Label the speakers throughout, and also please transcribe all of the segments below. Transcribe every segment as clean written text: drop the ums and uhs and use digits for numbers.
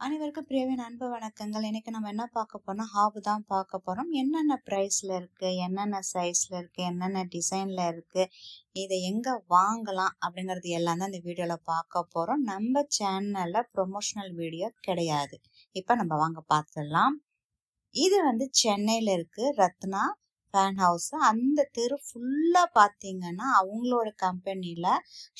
Speaker 1: அனைவருக்கும் பிரியவின் அன்பு வணக்கங்கள். இன்னைக்கு நம்ம என்ன பார்க்க போறோம்னா ஹாப் தான் பார்க்க போறோம். என்னென்ன பிரைஸ்ல இருக்கு, என்னென்ன சைஸ்ல இருக்கு, என்னென்ன டிசைன்ல இருக்கு, இதை எங்க வாங்கலாம் அப்படிங்கிறது எல்லாம் தான் இந்த வீடியோல பார்க்க போறோம். நம்ம சேனல்ல ப்ரொமோஷனல் வீடியோ கிடையாது. இப்ப நம்ம வாங்க பார்த்துடலாம். இது சென்னையில இருக்கு, ரத்னா ஃபேன் ஹவுஸ். அந்த தெரு ஃபுல்லா பாத்தீங்கன்னா அவங்களோட கம்பெனில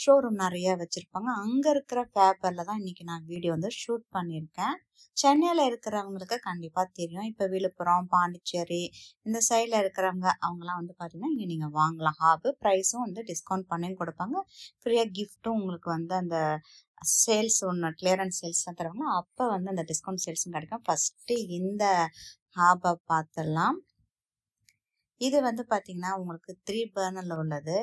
Speaker 1: ஷோரூம் நிறைய வச்சிருப்பாங்க. அங்க இருக்கிற பேப்பர்ல தான் இன்னைக்கு நான் வீடியோ ஷூட் பண்ணியிருக்கேன். சென்னையில இருக்கிறவங்களுக்கு கண்டிப்பா தெரியும். இப்ப விழுப்புரம், பாண்டிச்சேரி இந்த சைட்ல இருக்கிறவங்க அவங்கலாம் பாத்தீங்கன்னா இங்க நீங்க வாங்கலாம். ஹாப் பிரைஸும் டிஸ்கவுண்ட் பண்ணி கொடுப்பாங்க. ஃப்ரீயா கிஃப்ட்டும் உங்களுக்கு அந்த சேல்ஸ் ஒன்று கிளியரன்ஸ் சேல்ஸ் தான் தருவாங்க. அப்ப அந்த டிஸ்கவுண்ட் சேல்ஸும் கிடைக்கும். ஃபர்ஸ்ட் இந்த ஹாபை பார்த்துடலாம். இது பாத்தீங்கன்னா உங்களுக்கு 3 பர்னர்ல உள்ளது.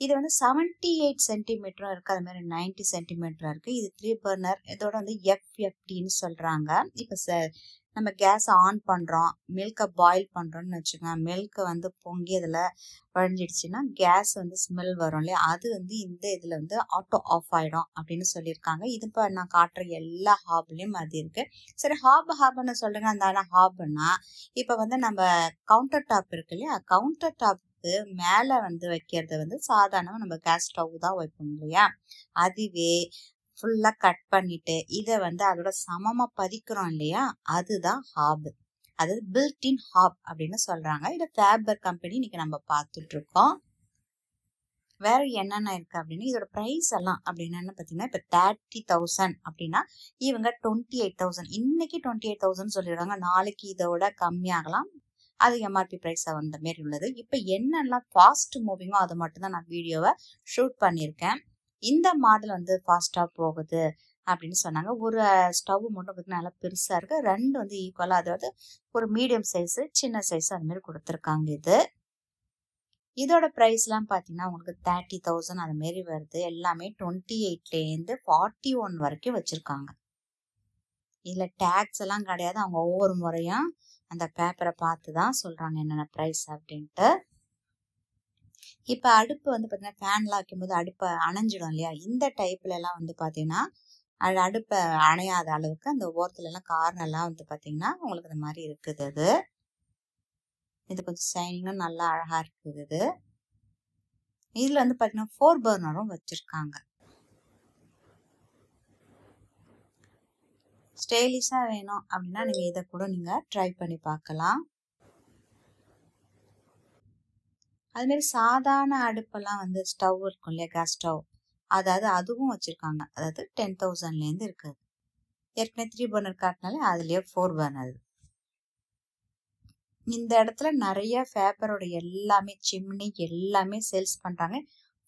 Speaker 1: இது 78 சென்டிமீட்டரும் இருக்கு, அது மாதிரி 90 சென்டிமீட்டரும் இருக்கு. இது 3 பர்னர். இதோட FFDன்னு சொல்றாங்க. இப்ப நம்ம கேஸ் ஆன் பண்றோம், மில்கை பாயில் பண்றோம்னு வச்சுக்கோங்க. மில்க் பொங்கி அதுல வழிஞ்சிடுச்சுன்னா கேஸ் ஸ்மெல் வரும் இல்லையா, அது இந்த இதுல ஆட்டோ ஆஃப் ஆயிடும் அப்படின்னு சொல்லியிருக்காங்க. இது இப்ப நான் காட்டுற எல்லா ஹாப்லயும் அது இருக்கு. சரி, ஹாப்னு சொல்றேங்க. அந்த ஹாப்னா இப்ப நம்ம கவுண்டர் டாப் இருக்கு இல்லையா, கவுண்டர் டாப்புக்கு மேல வைக்கிறது சாதாரணமா நம்ம கேஸ் ஸ்டவ் தான் வைப்போம் இல்லையா, அதுவே ஃபுல்லா கட் பண்ணிட்டு இதை அதோட சமமா பதிக்கிறோம் இல்லையா, அதுதான் ஹாப். அதாவது பில்ட் இன் ஹாப் அப்படின்னு சொல்றாங்க. இதை ஃபேபர் கம்பெனி இன்னைக்கு நம்ம பார்த்துட்டு இருக்கோம். வேற என்னென்ன இருக்கு அப்படின்னு இதோட பிரைஸ் எல்லாம் அப்படின்னு பாத்தீங்கன்னா, இப்ப 30,000 அப்படின்னா இவங்க 28,000, இன்னைக்கு 28,000 சொல்லிடுறாங்க. நாளைக்கு இதோட கம்மியாகலாம். அது எம்ஆர்பி பிரைஸ் அந்த மாரி உள்ளது. இப்ப என்னெல்லாம் ஃபாஸ்ட் மூவிங்கோ அதை மட்டும் தான் நான் வீடியோவை ஷூட் பண்ணியிருக்கேன். இந்த மாடல் ஃபாஸ்டா போகுது அப்படின்னு சொன்னாங்க. ஒரு ஸ்டவ் மட்டும் பார்த்தீங்கன்னா நல்லா பெருசா இருக்கு, ரெண்டு ஈக்குவலா, அதாவது ஒரு மீடியம் சைஸ், சின்ன சைஸ் அந்த மாதிரி கொடுத்துருக்காங்க. இதோட பிரைஸ் எல்லாம் பாத்தீங்கன்னா உங்களுக்கு 30,000 அது மாரி வருது. எல்லாமே 28ல இருந்து 41 வரைக்கும் வச்சிருக்காங்க. இதுல டேக்ஸ் எல்லாம் கிடையாது. அவங்க ஒவ்வொரு முறையும் அந்த பேப்பரை பார்த்து தான் சொல்றாங்க என்னென்ன பிரைஸ் அப்படின்ட்டு. இப்ப அடுப்பு பாத்தீங்கன்னா ஃபேன்லாம் வைக்கும்போது அடுப்பை அணைஞ்சிடும் இல்லையா, இந்த டைப்ல எல்லாம் பாத்தீங்கன்னா அடுப்பை அணையாத அளவுக்கு அந்த ஓரத்துல எல்லாம் கார்னர் எல்லாம் பாத்தீங்கன்னா உங்களுக்கு இந்த மாதிரி இருக்குது. இது கொஞ்சம் ஷைனிங்கா நல்லா அழகா இருக்குது. இதுல பாத்தீங்கன்னா 4 பர்னரும் வச்சிருக்காங்க. ஸ்டைலிஷா வேணும் அப்படின்னா நீங்க இதை கூட நீங்க ட்ரை பண்ணி பார்க்கலாம். அது மாதிரி சாதாரண அடுப்பெல்லாம் ஸ்டவ் இருக்கும் இல்லையா, கேஸ் ஸ்டவ், அதாவது அதுவும் வச்சிருக்காங்க. அதாவது 10,000ல இருந்து இருக்குது. ஏற்கனவே 3 பர்னர் காட்டினாலே அதுலயே 4 பர்னர். இந்த இடத்துல நிறைய பேப்பரோட எல்லாமே சிம்னி எல்லாமே சேல்ஸ் பண்றாங்க.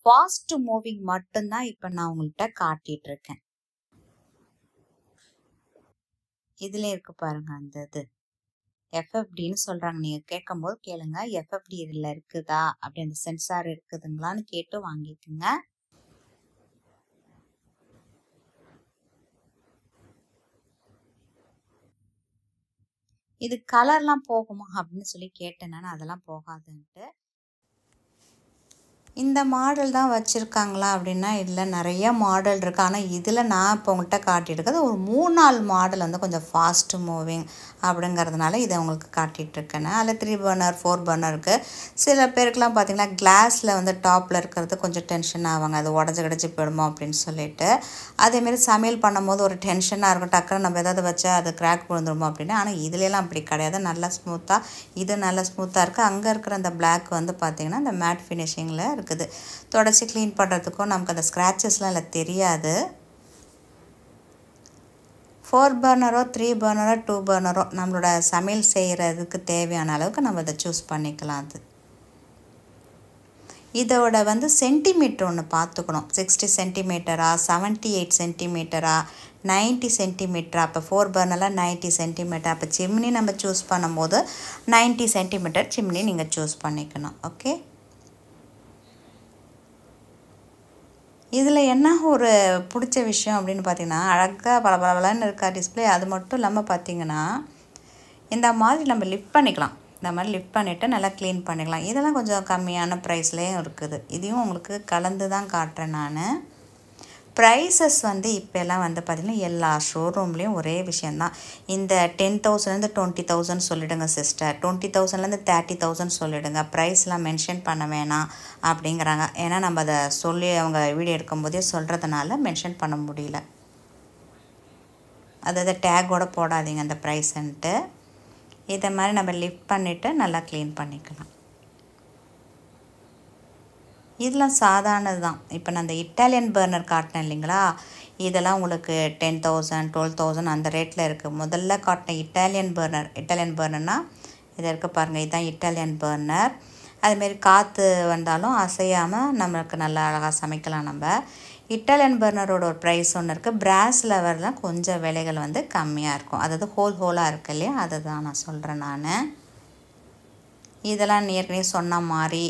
Speaker 1: ஃபாஸ்ட் மூவிங் மட்டும்தான் இப்ப நான் உங்கள்கிட்ட காட்டிட்டு இருக்கேன். இதுல இருக்கு பாருங்க, அந்த இது FFDன்னு சொல்றாங்க. நீங்க கேட்கும் போது கேளுங்க, FFD இதுல இருக்குதா அப்படி, அந்த சென்சார் இருக்குதுங்களான்னு கேட்டு வாங்கிக்குங்க. இது கலர்லாம் போகுமா அப்படின்னு சொல்லி கேட்டேன் நான். அதெல்லாம் போகாதுன்ட்டு. இந்த மாடல் தான் வச்சுருக்காங்களா அப்படின்னா இல்லை, நிறைய மாடல் இருக்குது. ஆனால் இதில் நான் இப்போ உங்கள்கிட்ட காட்டிகிட்டு ஒரு 3-4 மாடல் கொஞ்சம் ஃபாஸ்ட் மூவிங் அப்படிங்கிறதுனால இதை உங்களுக்கு காட்டிகிட்ருக்கேன். அதில் 3 பர்னர் 4 பர்னர் இருக்குது. சில பேருக்குலாம் பார்த்திங்கன்னா கிளாஸில் டாப்பில் இருக்கிறது கொஞ்சம் டென்ஷன் ஆவாங்க, அது உடஞ்சி கிடச்சி போயிடுமோ அப்படின்னு சொல்லிட்டு. அதேமாரி சமையல் பண்ணும்போது ஒரு டென்ஷனாக இருக்கும், டக்குன்னு நம்ம எதாவது வச்சா அது கிராக் விழுந்துருமோ அப்படின்னு. ஆனால் இதுலலாம் அப்படி கிடையாது, நல்லா ஸ்மூத்தாக, இது நல்லா ஸ்மூத்தாக இருக்குது. அங்கே இருக்கிற அந்த பிளாக் பார்த்திங்கன்னா இந்த மேட் ஃபினிஷிங்கில் இருக்குது. தொடச்சி க்ளீன் பண்ணுறதுக்கும் நமக்கு அந்த ஸ்க்ராச்சஸ்லாம் இல்லை தெரியாது. 4 பர்னரோ 3 பர்னரோ 2 பர்னரோ நம்மளோட சமையல் செய்கிறதுக்கு தேவையான அளவுக்கு நம்ம இதை சூஸ் பண்ணிக்கலாம். அது இதோட சென்டிமீட்டர் ஒன்று பார்த்துக்கணும். 60 சென்டிமீட்டரா, 78 சென்டிமீட்டரா, 90 சென்டிமீட்டரா. அப்போ 4 பர்னரில் 90 சென்டிமீட்டர். அப்போ சிம்னி நம்ம சூஸ் பண்ணும்போது 90 சென்டிமீட்டர் சிம்னி நீங்கள் சூஸ் பண்ணிக்கணும். ஓகே, இதில் என்ன ஒரு பிடிச்ச விஷயம் அப்படின்னு பார்த்தீங்கன்னா, அழகாக பளபளன்னு இருக்கா டிஸ்பிளே. அது மட்டும் இல்லாமல் பார்த்தீங்கன்னா இந்த மாதிரி நம்ம லிஃப்ட் பண்ணிக்கலாம். இந்த மாதிரி லிஃப்ட் பண்ணிவிட்டு நல்லா க்ளீன் பண்ணிக்கலாம். இதெல்லாம் கொஞ்சம் கம்மியான ப்ரைஸ்லேயும் இருக்குது. இதையும் உங்களுக்கு கலந்து தான் காட்டுறேன் நான். ப்ரைஸஸ் வந்து இப்போல்லாம் வந்து பார்த்திங்கன்னா எல்லா ஷோரூம்லேயும் ஒரே விஷயந்தான். இந்த 10,000லேருந்து 20,000 சொல்லிவிடுங்க சிஸ்டர், 20,000லேருந்து 30,000 சொல்லிவிடுங்க, ப்ரைஸ்லாம் மென்ஷன் பண்ண வேணாம் அப்படிங்கிறாங்க. ஏன்னா நம்ம அதை சொல்லி அவங்க வீடியோ எடுக்கும்போதே சொல்கிறதுனால மென்ஷன் பண்ண முடியல. அதாவது டேக்கோட போடாதீங்க அந்த ப்ரைஸன்ட்டு. இதை மாதிரி நம்ம லிஃப்ட் பண்ணிவிட்டு நல்லா க்ளீன் பண்ணிக்கலாம். இதெல்லாம் சாதாரணது தான். இப்போ நான் அந்த இட்டாலியன் பர்னர் காட்டினேன் இல்லைங்களா, இதெல்லாம் உங்களுக்கு 10,000 12,000 அந்த ரேட்டில் இருக்குது. முதல்ல காட்டின இட்டாலியன் பர்னர்னால் இது இருக்க பாருங்கள், இதுதான் இட்டாலியன் பர்னர். அதுமாரி காற்று வந்தாலும் அசையாமல் நம்மளுக்கு நல்லா அழகாக சமைக்கலாம். நம்ம இட்டாலியன் பர்னரோட ஒரு ப்ரைஸ் ஒன்று இருக்குது. பிராஸ் லெவலில் கொஞ்சம் விலைகள் வந்து கம்மியாக இருக்கும். அதாவது ஹோலாக இருக்குது இல்லையா, அதை தான் நான் சொல்கிறேன். நான் இதெல்லாம் ஏற்கனவே சொன்ன மாதிரி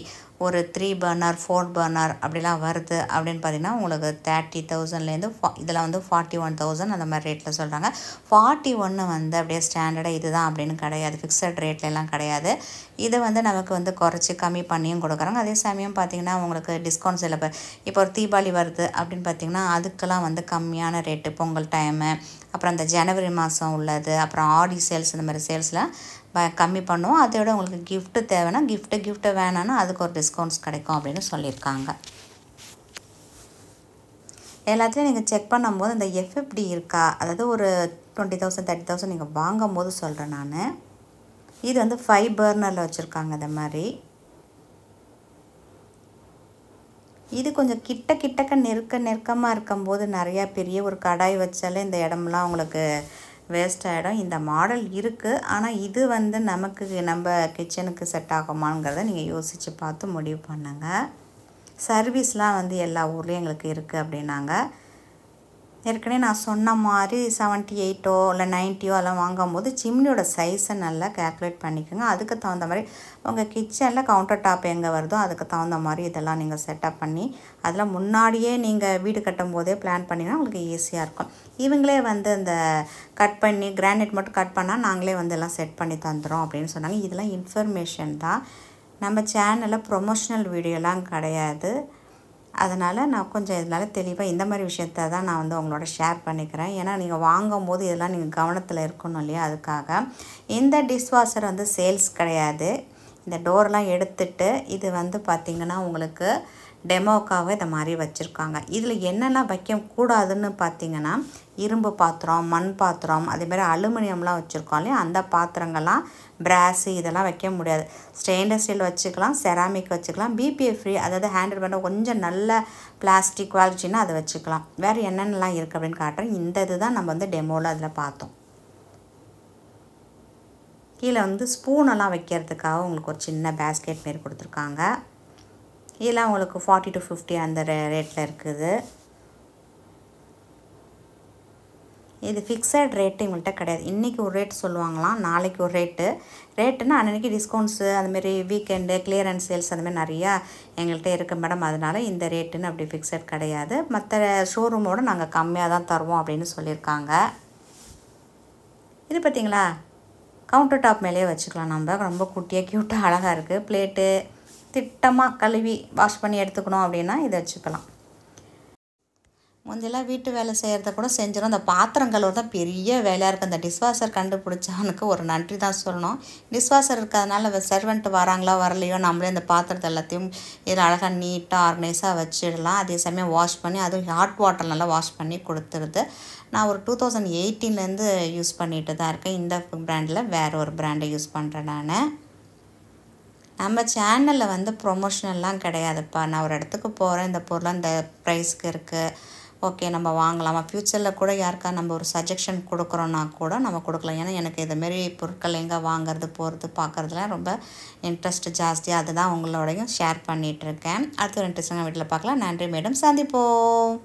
Speaker 1: ஒரு 3 பர்னர் 4 பர்னர் அப்படிலாம் வருது அப்படின்னு பார்த்திங்கன்னா உங்களுக்கு 30,000லேருந்து இதெல்லாம் வந்து 41,000 அந்த மாதிரி ரேட்டில் சொல்கிறாங்க. 41 வந்து அப்படியே ஸ்டாண்டர்டாக இதுதான் அப்படின்னு கிடையாது, ஃபிக்ஸட் ரேட்லலாம் கிடையாது. இதை வந்து நமக்கு வந்து குறைச்சி கம்மி பண்ணியும் கொடுக்குறாங்க. அதே சமயம் பார்த்திங்கன்னா உங்களுக்கு டிஸ்கவுண்ட்ஸ் இல்லை. இப்போ ஒரு தீபாவளி வருது அப்படின்னு பார்த்திங்கன்னா அதுக்கெல்லாம் வந்து கம்மியான ரேட்டு, பொங்கல் டைமு, அப்புறம் அந்த ஜனவரி மாதம் உள்ளது, அப்புறம் ஆடி சேல்ஸ், இந்த மாதிரி சேல்ஸ்லாம் கம்மி பண்ணுவோம். அதோட உங்களுக்கு கிஃப்ட்டு தேவைன்னா கிஃப்ட்டு வேணான்னா அதுக்கு ஒரு டிஸ்கவுண்ட்ஸ் கிடைக்கும் அப்படின்னு சொல்லியிருக்காங்க. எல்லாத்தையும் நீங்கள் செக் பண்ணும்போது இந்த எஃப்எஃப்டி இருக்கா, அதாவது ஒரு 20,000 30,000 நீங்கள் வாங்கும் போது சொல்கிறேன் நான். இது வந்து 5 பர்னரில் வச்சுருக்காங்க. இந்த மாதிரி இது கொஞ்சம் கிட்டக்க நெருக்கமாக இருக்கும்போது நிறையா பெரிய ஒரு கடாய் வச்சாலே இந்த இடம்லாம் உங்களுக்கு வேஸ்ட் ஆகிடும். இந்த மாடல் இருக்குது, ஆனால் இது வந்து நமக்கு நம்ம கிச்சனுக்கு செட் ஆகுமாங்கிறத நீங்கள் யோசித்து பார்த்து முடிவு பண்ணுங்கள். சர்வீஸ்லாம் வந்து எல்லா ஊர்லேயும் எங்களுக்கு இருக்குது அப்படின்னாங்க. ஏற்கனவே நான் சொன்ன மாதிரி 78 இல்லை 90 அதெல்லாம் வாங்கும்போது சிம்னியோட சைஸை நல்லா கேல்குலேட் பண்ணிக்கோங்க. அதுக்கு தகுந்த மாதிரி உங்கள் கிச்சனில் கவுண்டர் டாப் எங்கே வருதோ அதுக்கு தகுந்த மாதிரி இதெல்லாம் நீங்கள் செட்டப் பண்ணி அதில் முன்னாடியே நீங்கள் வீடு கட்டும் போதே பிளான் பண்ணிங்கன்னா உங்களுக்கு ஈஸியாக இருக்கும். இவங்களே வந்து இந்த கட் பண்ணி கிரானைட் மட்டும் கட் பண்ணால் நாங்களே வந்து எல்லாம் செட் பண்ணி தந்துடும் அப்படின்னு சொன்னாங்க. இதெல்லாம் இன்ஃபர்மேஷன் தான், நம்ம சேனலில் ப்ரொமோஷனல் வீடியோலாம் கிடையாது. அதனால் நான் கொஞ்சம் இதனால் தெளிவாக இந்த மாதிரி விஷயத்த தான் நான் வந்து உங்களோட ஷேர் பண்ணிக்கிறேன். ஏன்னா நீங்கள் வாங்கும்போது இதெல்லாம் நீங்கள் கவனத்தில் இருக்கணும் இல்லையா, அதுக்காக. இந்த டிஷ்வாஷர் வந்து சேல்ஸ் கிடையாது. இந்த டோர்லாம் எடுத்துட்டு இது வந்து பார்த்திங்கன்னா உங்களுக்கு டெமோக்காக இதை மாதிரி வச்சுருக்காங்க. இதில் என்னெல்லாம் வைக்கக்கூடாதுன்னு பார்த்திங்கன்னா இரும்பு பாத்திரம், மண் பாத்திரம், அதேமாதிரி அலுமினியம்லாம் வச்சுருக்கோம் இல்லையா, அந்த பாத்திரங்கள்லாம் பிராஸு இதெல்லாம் வைக்க முடியாது. ஸ்டெயின்லெஸ் ஸ்டீல் வச்சுக்கலாம், செராமிக் வச்சுக்கலாம், பிபிஎஃப் ஃப்ரீ அதாவது ஹேண்டில் பண்ண கொஞ்சம் நல்ல பிளாஸ்டிக் குவாலிட்டின்னா அதை வச்சுக்கலாம். வேறு என்னென்னலாம் இருக்குது அப்படின்னு காட்டுறேன். இந்த இது தான் நம்ம வந்து டெமோவில் அதில் பார்த்தோம். கீழே வந்து ஸ்பூனெல்லாம் வைக்கிறதுக்காக உங்களுக்கு ஒரு சின்ன பேஸ்கெட் மாரி கொடுத்துருக்காங்க. இதெல்லாம் உங்களுக்கு 40 to 50 அந்த ரேட்டில் இருக்குது. இது ஃபிக்ஸட் ரேட்டு இவங்கள்ட்ட கிடையாது. இன்றைக்கி ஒரு ரேட் சொல்லுவாங்களாம், நாளைக்கு ஒரு ரேட்டுன்னா அன்றைக்கி டிஸ்கவுண்ட்ஸு அதுமாரி வீக்கெண்டு கிளியரன்ஸ் சேல்ஸ் அதுமாதிரி நிறையா எங்கள்கிட்ட இருக்குது மேடம். அதனால் இந்த ரேட்டுன்னு அப்படி ஃபிக்ஸட் கிடையாது. மற்ற ஷோரூமோடு நாங்கள் கம்மியாக தான் தருவோம் அப்படின்னு சொல்லியிருக்காங்க. இது பார்த்திங்களா, கவுண்டர் டாப் மேலேயே வச்சுக்கலாம். நம்ம ரொம்ப குட்டியாக க்யூட்டாக அழகாக இருக்குது. பிளேட்டு திட்டமாக கழுவி வாஷ் பண்ணி எடுத்துக்கணும் அப்படின்னா இதை வச்சுக்கலாம். முந்தெல்லாம் வீட்டு வேலை செய்கிறத கூட செஞ்சிடும். அந்த பாத்திரம் கழுவுறது தான் பெரிய வேலையாக இருக்குது. அந்த டிஷ்வாஷர் கண்டுபிடிச்சவனுக்கு ஒரு நன்றி தான் சொல்லணும். டிஷ்வாஷர் இருக்கிறதுனால சர்வெண்ட் வராங்களோ வரலையோ நம்மளே அந்த பாத்திரத்தை எல்லாத்தையும் இதில் அழகாக நீட்டாக ஆர்கனைஸாக வச்சிடலாம். அதே சமயம் வாஷ் பண்ணி அதுவும் ஹாட் வாட்டர் நல்லா வாஷ் பண்ணி கொடுத்துருது. நான் ஒரு 2018லேருந்து யூஸ் பண்ணிட்டு தான் இருக்கேன். இந்த பிராண்டில் வேறு ஒரு பிராண்டை யூஸ் பண்ணுறேன் நான். நம்ம சேனலில் வந்து ப்ரொமோஷனல்லாம் கிடையாதுப்பா. நான் ஒரு இடத்துக்கு போகிறேன், இந்த பொருள் இந்த ப்ரைஸ்க்கு இருக்குது, ஓகே நம்ம வாங்கலாமா, ஃப்யூச்சரில் கூட யாருக்கா நம்ம ஒரு சஜஷன் கொடுக்குறோன்னா கூட நம்ம கொடுக்கலாம். ஏன்னா எனக்கு இதுமாரி பொருட்கள் எங்கே வாங்குறது போகிறது பார்க்குறதுலாம் ரொம்ப இன்ட்ரெஸ்ட் ஜாஸ்தி. அதுதான் உங்களோடையும் ஷேர் பண்ணிகிட்ருக்கேன். அடுத்த ஒரு இன்ட்ரெஸ்டிங்கான வீட்டில் பார்க்கலாம். நன்றி மேடம், சந்திப்போம்.